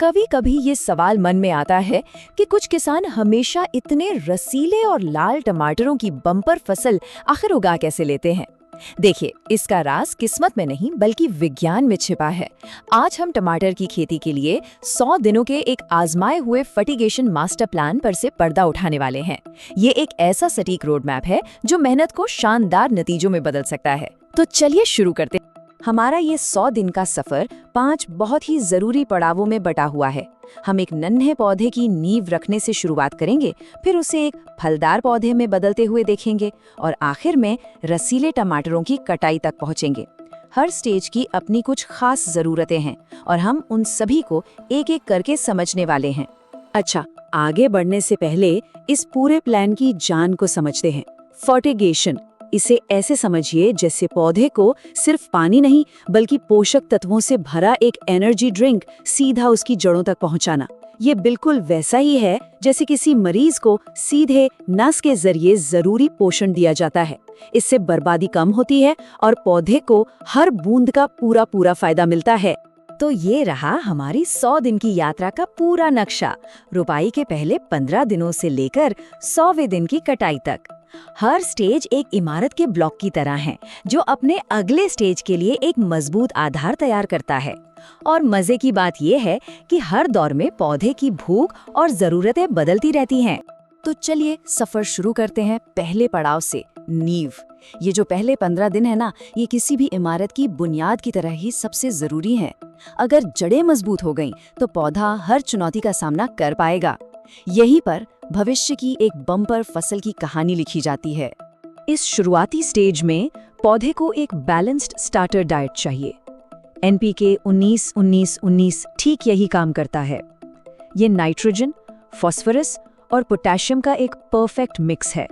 कभी कभी ये सवाल मन में आता है कि कुछ किसान हमेशा इतने रसीले और लाल टमाटरों की बम्पर फसल आखिर उगा कैसे लेते हैं। देखिए, इसका राज किस्मत में नहीं बल्कि विज्ञान में छिपा है। आज हम टमाटर की खेती के लिए 100 दिनों के एक आजमाए हुए फर्टिगेशन मास्टर प्लान पर से पर्दा उठाने वाले हैं। ये एक ऐसा सटीक रोड मैप है जो मेहनत को शानदार नतीजों में बदल सकता है। तो चलिए शुरू करते हैं। हमारा ये 100 दिन का सफर 5 बहुत ही जरूरी पड़ावों में बटा हुआ है। हम एक नन्हे पौधे की नींव रखने से शुरुआत करेंगे, फिर उसे एक फलदार पौधे में बदलते हुए देखेंगे और आखिर में रसीले टमाटरों की कटाई तक पहुंचेंगे। हर स्टेज की अपनी कुछ खास जरूरतें हैं और हम उन सभी को एक एक करके समझने वाले हैं। अच्छा, आगे बढ़ने से पहले इस पूरे प्लान की जान को समझते हैं। फर्टिगेशन, इसे ऐसे समझिए जैसे पौधे को सिर्फ पानी नहीं बल्कि पोषक तत्वों से भरा एक एनर्जी ड्रिंक सीधा उसकी जड़ों तक पहुंचाना। ये बिल्कुल वैसा ही है जैसे किसी मरीज को सीधे नस के जरिए जरूरी पोषण दिया जाता है। इससे बर्बादी कम होती है और पौधे को हर बूंद का पूरा पूरा फायदा मिलता है। तो ये रहा हमारी 100 दिन की यात्रा का पूरा नक्शा, रुपाई के पहले 15 दिनों से लेकर 100वें दिन की कटाई तक। हर स्टेज एक इमारत के ब्लॉक की तरह है जो अपने अगले स्टेज के लिए एक मजबूत आधार तैयार करता है। और मजे की बात यह है कि हर दौर में पौधे की भूख और जरूरतें बदलती रहती हैं। तो चलिए सफर शुरू करते हैं पहले पड़ाव से, नींव। ये जो पहले 15 दिन है ना, ये किसी भी इमारत की बुनियाद की तरह ही सबसे जरूरी है। अगर जड़ें मजबूत हो गईं, तो पौधा हर चुनौती का सामना कर पाएगा। यहीं पर भविष्य की एक बम्पर फसल की कहानी लिखी जाती है। इस शुरुआती स्टेज में पौधे को एक बैलेंस्ड स्टार्टर डाइट चाहिए। एनपीके 19-19-19 ठीक यही काम करता है। ये नाइट्रोजन, फास्फोरस और पोटेशियम का एक परफेक्ट मिक्स है।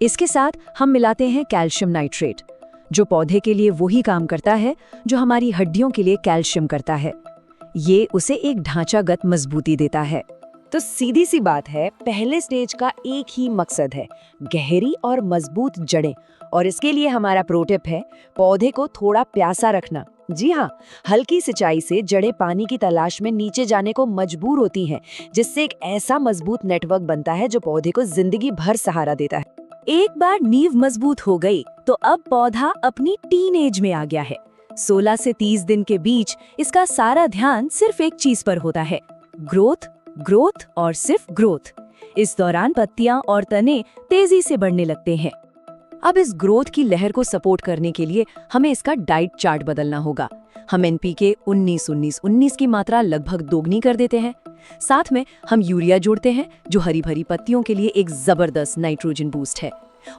इसके साथ हम मिलाते हैं कैल्शियम नाइट्रेट, जो पौधे के लिए वही काम करता है जो हमारी हड्डियों के लिए कैल्शियम करता है। ये उसे एक ढांचागत मजबूती देता है। तो सीधी सी बात है, पहले स्टेज का एक ही मकसद है, गहरी और मजबूत जड़ें। और इसके लिए हमारा प्रोटिप है पौधे को थोड़ा प्यासा रखना। जी हाँ, हल्की सिंचाई से जड़ें पानी की तलाश में नीचे जाने को मजबूर होती हैं, जिससे एक ऐसा मजबूत नेटवर्क बनता है जो पौधे को जिंदगी भर सहारा देता है। एक बार नींव मजबूत हो गई तो अब पौधा अपनी टीन एज में आ गया है। 16 से 30 दिन के बीच इसका सारा ध्यान सिर्फ एक चीज पर होता है, ग्रोथ, ग्रोथ और सिर्फ ग्रोथ। इस दौरान पत्तियां और तने तेजी से बढ़ने लगते हैं। अब इस ग्रोथ की लहर को सपोर्ट करने के लिए हमें इसका डाइट चार्ट बदलना होगा। हम एनपीके 19-19-19 की मात्रा लगभग दोगुनी कर देते हैं। साथ में हम यूरिया जोड़ते हैं, जो हरी भरी पत्तियों के लिए एक जबरदस्त नाइट्रोजन बूस्ट है।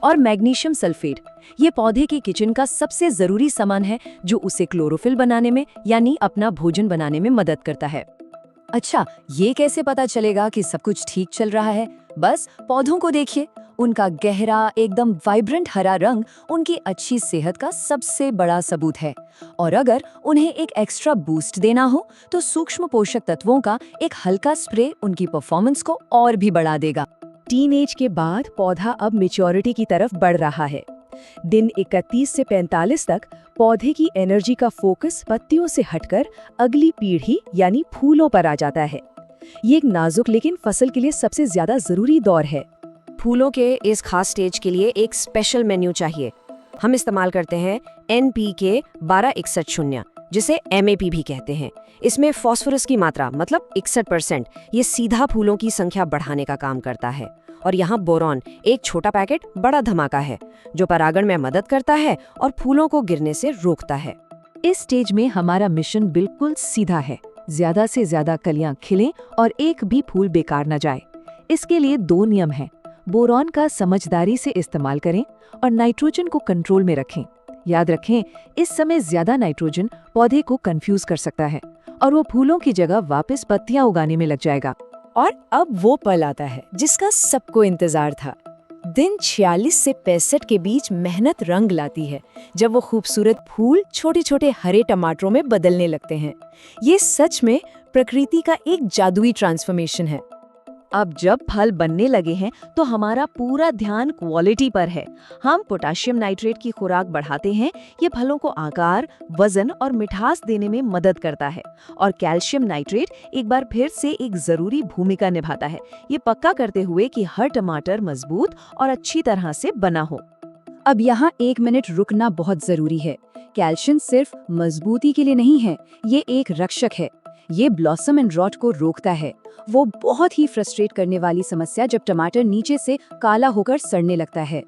और मैग्नीशियम सल्फेट, ये पौधे के किचन का सबसे जरूरी सामान है जो उसे क्लोरोफिल बनाने में यानी अपना भोजन बनाने में मदद करता है। अच्छा, ये कैसे पता चलेगा कि सब कुछ ठीक चल रहा है? बस पौधों को देखिए, उनका गहरा एकदम वाइब्रेंट हरा रंग उनकी अच्छी सेहत का सबसे बड़ा सबूत है। और अगर उन्हें एक एक्स्ट्रा बूस्ट देना हो तो सूक्ष्म पोषक तत्वों का एक हल्का स्प्रे उनकी परफॉर्मेंस को और भी बढ़ा देगा। टीनएज के बाद पौधा अब मैच्योरिटी की तरफ बढ़ रहा है। दिन 31 से 45 तक पौधे की एनर्जी का फोकस पत्तियों से हटकर अगली पीढ़ी यानी फूलों पर आ जाता है। ये एक नाजुक लेकिन फसल के लिए सबसे ज्यादा जरूरी दौर है। फूलों के इस खास स्टेज के लिए एक स्पेशल मेन्यू चाहिए। हम इस्तेमाल करते हैं एनपीके 1261-0, जिसे एमएपी भी कहते हैं। इसमें फास्फोरस की मात्रा मतलब 61%, ये सीधा फूलों की संख्या बढ़ाने का काम करता है। और यहाँ बोरॉन, एक छोटा पैकेट बड़ा धमाका है जो परागण में मदद करता है और फूलों को गिरने से रोकता है। इस स्टेज में हमारा मिशन बिल्कुल सीधा है, ज्यादा से ज्यादा कलियां खिलें और एक भी फूल बेकार न जाए। इसके लिए 2 नियम हैं। बोरॉन का समझदारी से इस्तेमाल करें और नाइट्रोजन को कंट्रोल में रखें। याद रखें, इस समय ज्यादा नाइट्रोजन पौधे को कंफ्यूज कर सकता है और वो फूलों की जगह वापस पत्तियां उगाने में लग जाएगा। और अब वो पल आता है जिसका सबको इंतजार था। दिन 46 से 65 के बीच मेहनत रंग लाती है, जब वो खूबसूरत फूल छोटे छोटे हरे टमाटरों में बदलने लगते हैं। ये सच में प्रकृति का एक जादुई ट्रांसफॉर्मेशन है। अब जब फल बनने लगे हैं तो हमारा पूरा ध्यान क्वालिटी पर है। हम पोटेशियम नाइट्रेट की खुराक बढ़ाते हैं। ये फलों को आकार, वजन और मिठास देने में मदद करता है। और कैल्शियम नाइट्रेट एक बार फिर से एक जरूरी भूमिका निभाता है, ये पक्का करते हुए कि हर टमाटर मजबूत और अच्छी तरह से बना हो। अब यहाँ 1 मिनट रुकना बहुत जरूरी है। कैल्शियम सिर्फ मजबूती के लिए नहीं है, ये एक रक्षक है। ये ब्लॉसम एंड रॉट को रोकता है, वो बहुत ही फ्रस्ट्रेट करने वाली समस्या जब टमाटर नीचे से काला होकर सड़ने लगता है।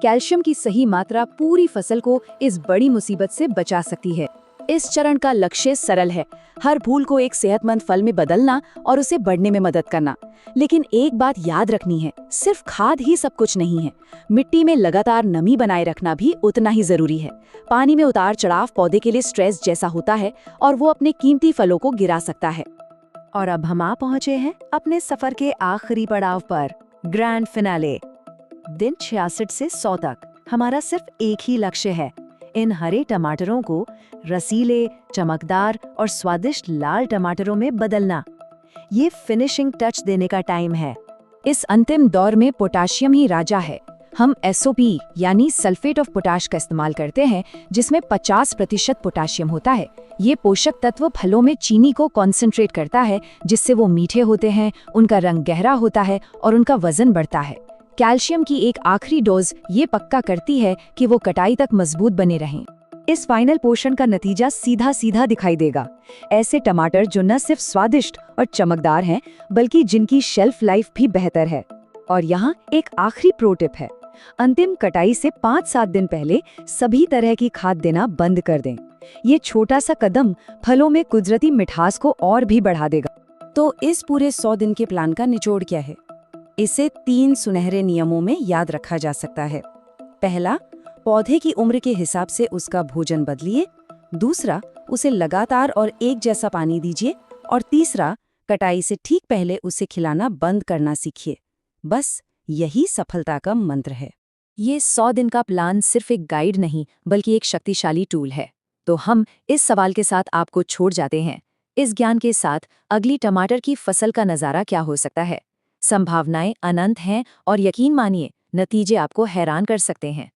कैल्शियम की सही मात्रा पूरी फसल को इस बड़ी मुसीबत से बचा सकती है। इस चरण का लक्ष्य सरल है, हर फूल को एक सेहतमंद फल में बदलना और उसे बढ़ने में मदद करना। लेकिन एक बात याद रखनी है, सिर्फ खाद ही सब कुछ नहीं है। मिट्टी में लगातार नमी बनाए रखना भी उतना ही जरूरी है। पानी में उतार चढ़ाव पौधे के लिए स्ट्रेस जैसा होता है और वो अपने कीमती फलों को गिरा सकता है। और अब हम आ पहुंचे हैं अपने सफर के आखिरी पड़ाव पर, ग्रैंड फिनाले। दिन 66 से 100 तक हमारा सिर्फ एक ही लक्ष्य है, इन हरे टमाटरों को रसीले, चमकदार और स्वादिष्ट लाल टमाटरों में बदलना। ये फिनिशिंग टच देने का टाइम है। इस अंतिम दौर में पोटाशियम ही राजा है। हम SOP यानी सल्फेट ऑफ पोटाश का इस्तेमाल करते हैं, जिसमें 50% पोटाशियम होता है। ये पोषक तत्व फलों में चीनी को कॉन्सेंट्रेट करता है, जिससे वो मीठे होते हैं, उनका रंग गहरा होता है और उनका वजन बढ़ता है। कैल्शियम की एक आखिरी डोज ये पक्का करती है कि वो कटाई तक मजबूत बने रहें। इस फाइनल पोषण का नतीजा सीधा सीधा दिखाई देगा। ऐसे टमाटर जो न सिर्फ स्वादिष्ट और चमकदार हैं, बल्कि जिनकी शेल्फ लाइफ भी बेहतर है। और यहाँ एक आखिरी प्रो टिप है, अंतिम कटाई से 5-7 दिन पहले सभी तरह की खाद देना बंद कर दें। ये छोटा सा कदम फलों में कुदरती मिठास को और भी बढ़ा देगा। तो इस पूरे 100 दिन के प्लान का निचोड़ क्या है? इसे 3 सुनहरे नियमों में याद रखा जा सकता है। पहला, पौधे की उम्र के हिसाब से उसका भोजन बदलिए। दूसरा, उसे लगातार और एक जैसा पानी दीजिए। और तीसरा, कटाई से ठीक पहले उसे खिलाना बंद करना सीखिए। बस यही सफलता का मंत्र है। ये 100 दिन का प्लान सिर्फ एक गाइड नहीं, बल्कि एक शक्तिशाली टूल है। तो हम इस सवाल के साथ आपको छोड़ जाते हैं। इस ज्ञान के साथ अगली टमाटर की फसल का नज़ारा क्या हो सकता है? संभावनाएं अनंत हैं और यकीन मानिए, नतीजे आपको हैरान कर सकते हैं।